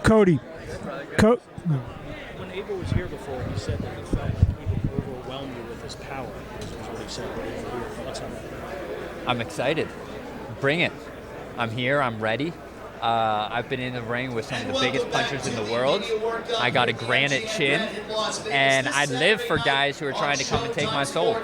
Cody. When Abel was here before, he said that he felt like he could overwhelm you with his power. Is what he said. What are your thoughts on that? I'm excited. Bring it. I'm here. I'm ready. I've been in the ring with some of the biggest punchers in the world. I got a granite chin, and I live for guys who are trying to come and take my soul.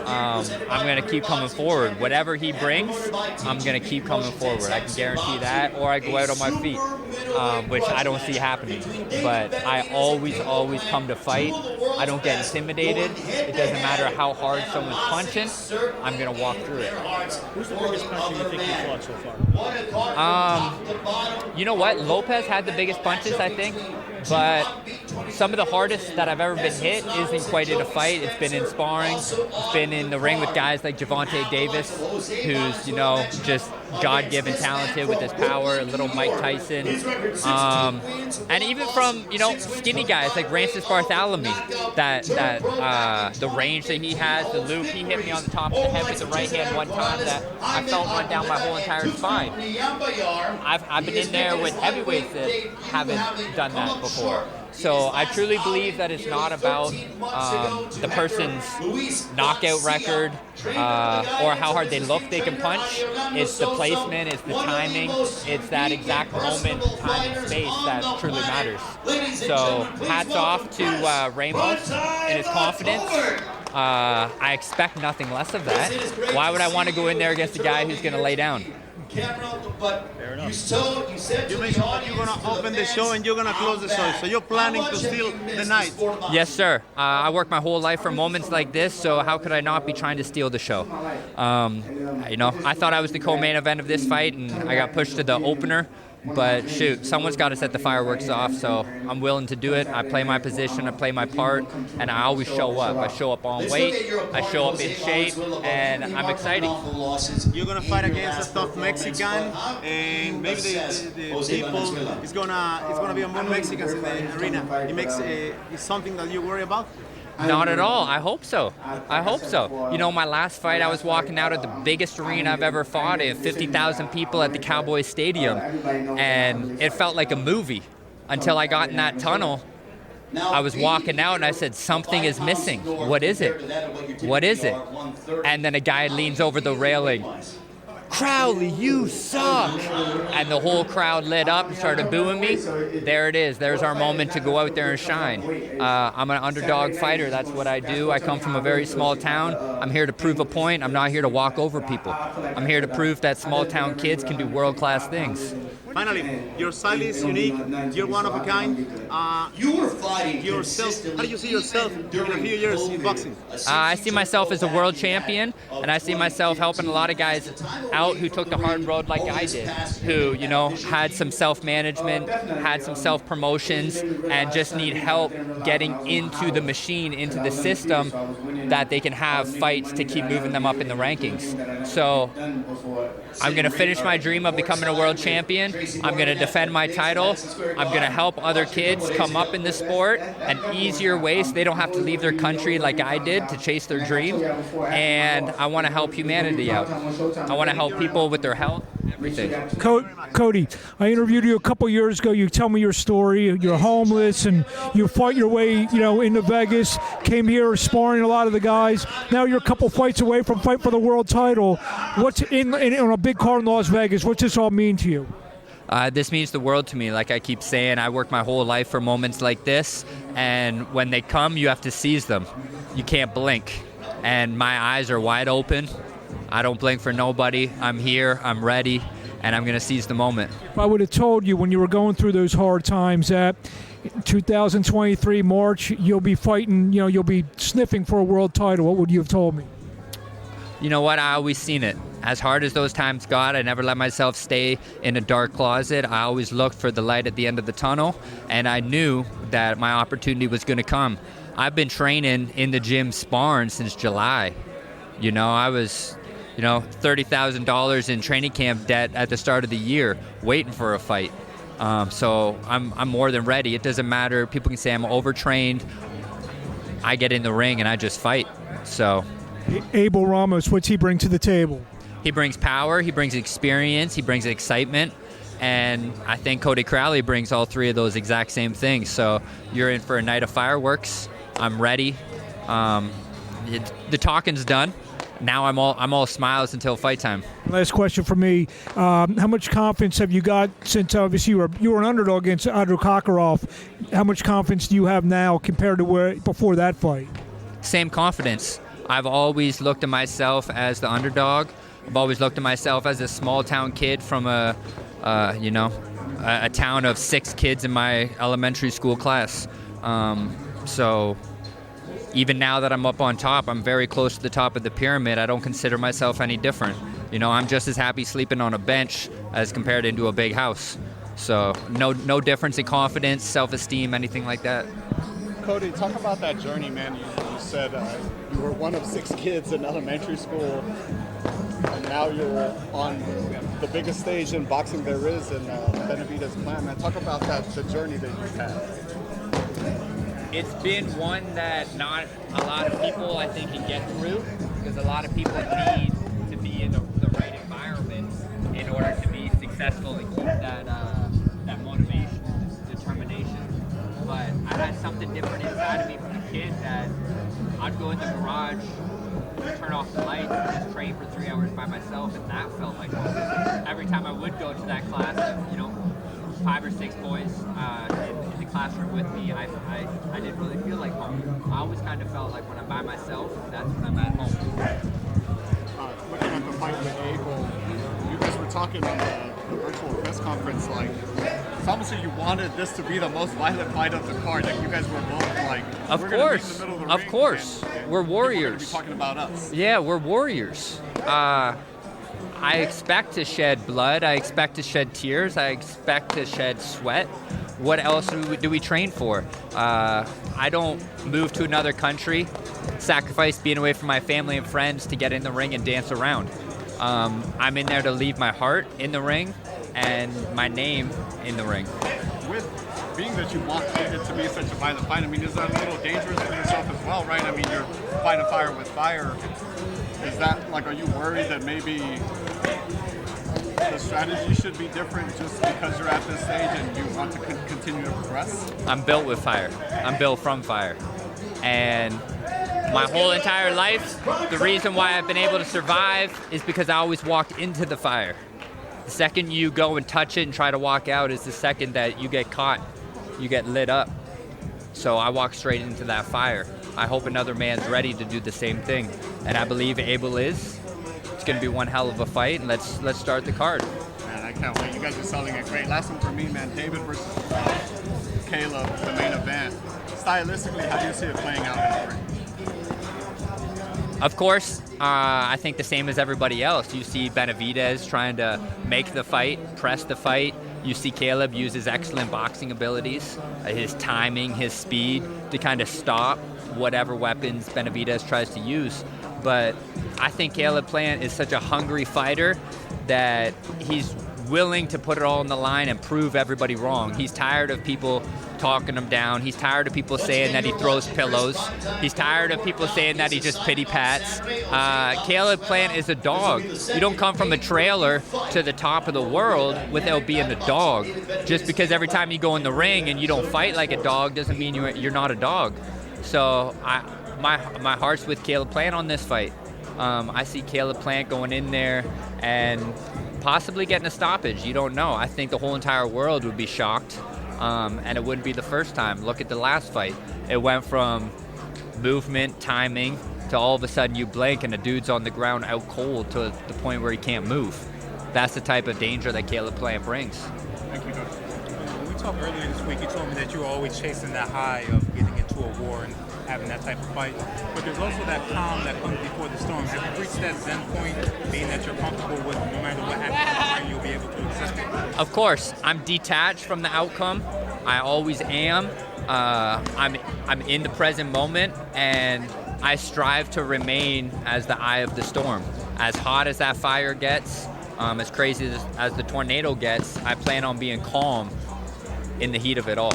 I'm going to keep coming forward. Whatever he brings, I'm going to keep coming forward. I can guarantee that, or I go out on my feet, which I don't see happening. But I always come to fight. I don't get intimidated. It doesn't matter how hard someone's punching. I'm going to walk through it. Who's the biggest puncher you think you fought so far? You know what? Lopez had the biggest punches, I think, but some of the hardest that I've ever been hit isn't quite in a fight. It's been in sparring. It's been in the ring with guys like Gervonta Davis, who's, just God-given talented with his power, little Mike Tyson. And even from, skinny guys like Rancis Bartholomew, that the range that he has, the loop, he hit me on the top of the head with the right hand one time that I felt run down my whole entire spine. I've been in there with heavyweights that haven't done that before. So I truly believe that it's not about the person's knockout record or how hard they look they can punch. It's the placement, it's the timing, it's that exact moment, time, and space that truly matters. So hats off to Ramos and his confidence. I expect nothing less of that. Why would I want to go in there against a guy who's going to lay down? You said you mentioned that you're going to open the show and you're going to close the show. So you're planning to steal the night. Yes, sir. I work my whole life for moments like this, so how could I not be trying to steal the show? I thought I was the co-main event of this fight, and I got pushed to the opener. But shoot, someone's got to set the fireworks off, so I'm willing to do it. I play my position, I play my part, and I always show up. I show up on weight, I show up in shape, and I'm excited. You're going to fight against a tough Mexican, and maybe the people, it's gonna be more Mexicans in the arena. It's something that you worry about? Not at all. I hope so. My last fight, I was walking out of the biggest arena I've ever fought in, 50,000 people at the Cowboys Stadium, and it felt like a movie until I got in that tunnel. I was walking out and I said, something is missing. What is it? And then a guy leans over the railing. Crowley, you suck! And the whole crowd lit up and started booing me. There it is. There's our moment to go out there and shine. I'm an underdog fighter. That's what I do. I come from a very small town. I'm here to prove a point. I'm not here to walk over people. I'm here to prove that small town kids can do world-class things. Finally, your style is unique. You're one of a kind. You were fighting yourself. How do you see yourself in a few years in boxing? I see myself as a world champion, and I see myself helping a lot of guys out who took the hard road like I did, who, had some self-management, had some self-promotions, and just need help getting into the machine, into the system, that they can have fights to keep moving them up in the rankings. So I'm going to finish my dream of becoming a world champion. I'm going to defend my title. I'm going to help other kids come up in the sport in easier ways so they don't have to leave their country like I did to chase their dream. And I want to help humanity out. I want to help people with their health, everything. Cody, I interviewed you a couple years ago. You tell me your story. You're homeless, and you fought your way, into Vegas. Came here sparring a lot of the guys. Now you're a couple fights away from fight for the world title. What's on a big card in Las Vegas? What's this all mean to you? This means the world to me. Like I keep saying, I work my whole life for moments like this, and when they come, you have to seize them. You can't blink, and my eyes are wide open. I don't blink for nobody. I'm here, I'm ready, and I'm going to seize the moment. If I would have told you when you were going through those hard times that 2023 March, you'll be fighting, you'll be sniffing for a world title, what would you have told me? You know what? I always seen it. As hard as those times got, I never let myself stay in a dark closet. I always looked for the light at the end of the tunnel, and I knew that my opportunity was going to come. I've been training in the gym sparring since July. I was, $30,000 in training camp debt at the start of the year, waiting for a fight. So I'm more than ready. It doesn't matter. People can say I'm overtrained. I get in the ring and I just fight. So. Abel Ramos, what's he bring to the table? He brings power, he brings experience, he brings excitement, And I think Cody Crowley brings all three of those exact same things. So you're in for a night of fireworks. I'm ready. The talking's done. Now I'm all smiles until fight time. Last question for me: how much confidence have you got since obviously you were an underdog against Andrew Kakarov? How much confidence do you have now compared to where before that fight? Same confidence. I've always looked at myself as the underdog. I've always looked at myself as a small town kid from a town of 6 kids in my elementary school class. So even now that I'm up on top, I'm very close to the top of the pyramid. I don't consider myself any different. I'm just as happy sleeping on a bench as compared into a big house. So no difference in confidence, self-esteem, anything like that. Cody, talk about that journey, man. You said you were one of 6 kids in elementary school, and now you're on the biggest stage in boxing there is in Benavidez Clan. Man, talk about the journey that you've had. It's been one that not a lot of people, I think, can get through, because a lot of people need to be in the right environment in order to be successful and keep that motivation, determination. But I had something different inside of me from a kid that I'd go in the garage, turn off the lights, and just train for 3 hours by myself, and that felt like home. Every time I would go to that class, 5 or 6 boys in the classroom with me, I didn't really feel like home. I always kind of felt like when I'm by myself, that's when I'm at home. Looking at the fight with Abel, you guys were talking on the virtual press conference, like, it's almost like you wanted this to be the most violent fight of the card. Like, you guys were both like, of we're course, gonna be in the middle of the ring, course, and we're people are warriors. gonna be talking about us. Yeah, we're warriors. I expect to shed blood. I expect to shed tears. I expect to shed sweat. What else do we train for? I don't move to another country, sacrifice being away from my family and friends to get in the ring and dance around. I'm in there to leave my heart in the ring and my name in the ring. With being that you want it to be such a violent fight, I mean, is that a little dangerous for yourself as well, right? I mean, you're fighting fire with fire. Is that, like, are you worried that maybe the strategy should be different just because you're at this stage and you want to continue to progress? I'm built with fire. I'm built from fire. And my whole entire life, the reason why I've been able to survive is because I always walked into the fire. The second you go and touch it and try to walk out is the second that you get caught, you get lit up. So I walk straight into that fire. I hope another man's ready to do the same thing. And I believe Abel is. It's going to be one hell of a fight, and let's start the card. Man, I can't wait. You guys are selling it great. Last one for me, man. David versus Caleb, the main event. Stylistically, how do you see it playing out in the ring? Of course, I think the same as everybody else. You see Benavidez trying to make the fight, press the fight. You see Caleb use his excellent boxing abilities, his timing, his speed to kind of stop whatever weapons Benavidez tries to use. But I think Caleb Plant is such a hungry fighter that he's willing to put it all on the line and prove everybody wrong. He's tired of people talking him down. He's tired of people saying that he throws pillows. He's tired of people saying that he just pity pats. Caleb Plant is a dog. You don't come from a trailer to the top of the world without being a dog. Just because every time you go in the ring and you don't fight like a dog doesn't mean you're not a dog. So my heart's with Caleb Plant on this fight. I see Caleb Plant going in there and possibly getting a stoppage. You don't know. I think the whole entire world would be shocked, and it wouldn't be the first time. Look at the last fight. It went from movement, timing, to all of a sudden you blink and the dude's on the ground out cold to the point where he can't move. That's the type of danger that Caleb Plant brings. Thank you, Coach. When we talked earlier this week, you told me that you were always chasing that high of getting into a war and having that type of fight. But there's also that calm that comes before the storm. Have you reached that zen point, being that you're comfortable with no matter what happens, you'll be able to accept it? Of course, I'm detached from the outcome. I always am. I'm in the present moment, and I strive to remain as the eye of the storm. As hot as that fire gets, as crazy as the tornado gets, I plan on being calm in the heat of it all.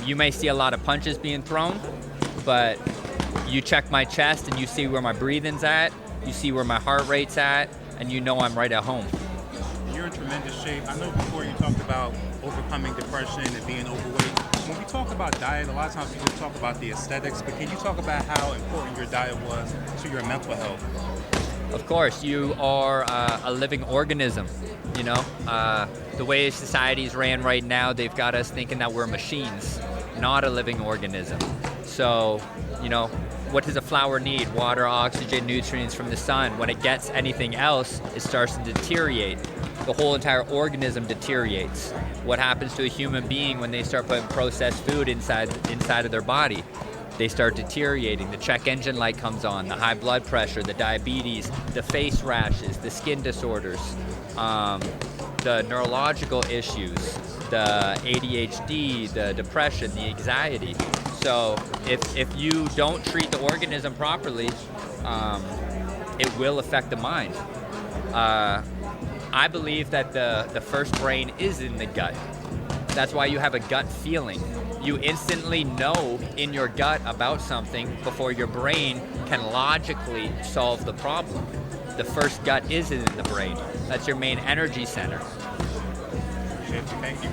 You may see a lot of punches being thrown, but you check my chest and you see where my breathing's at, you see where my heart rate's at, and you know I'm right at home. You you're in tremendous shape. I know before you talked about overcoming depression and being overweight. When we talk about diet, a lot of times we just talk about the aesthetics, but can you talk about how important your diet was to your mental health? Of course, you are a living organism. You know, the way society's ran right now, they've got us thinking that we're machines, not a living organism. So, you know, what does a flower need? Water, oxygen, nutrients from the sun. When it gets anything else, it starts to deteriorate. The whole entire organism deteriorates. What happens to a human being when they start putting processed food inside of their body? They start deteriorating. The check engine light comes on, the high blood pressure, the diabetes, the face rashes, the skin disorders, the neurological issues, the ADHD, the depression, the anxiety. So if you don't treat the organism properly, it will affect the mind. I believe that the first brain is in the gut. That's why you have a gut feeling. You instantly know in your gut about something before your brain can logically solve the problem. The first gut is in the brain. That's your main energy center. Thank you.